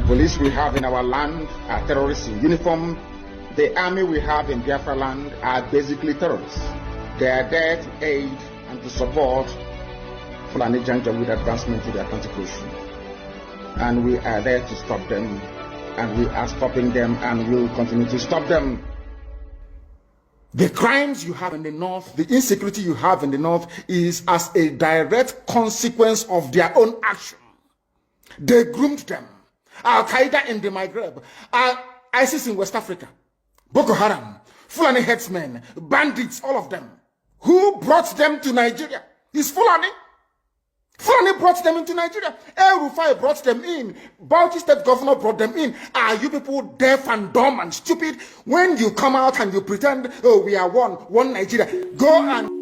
Police we have in our land are terrorists in uniform. The army we have in Biafra land are basically terrorists. They are there to aid and to support Fulani junction with advancement to the Atlantic Ocean. And we are there to stop them, and we are stopping them, and will continue to stop them. The crimes you have in the north, the insecurity you have in the north is as a direct consequence of their own action. They groomed them. Al-Qaeda in the Maghreb, ISIS in West Africa, Boko Haram, Fulani herdsmen, bandits, all of them. Who brought them to Nigeria? It's Fulani. Fulani brought them into Nigeria. El Rufai brought them in. Bauchi State Governor brought them in. Are you people deaf and dumb and stupid? When you come out and you pretend, oh, we are one Nigeria, go and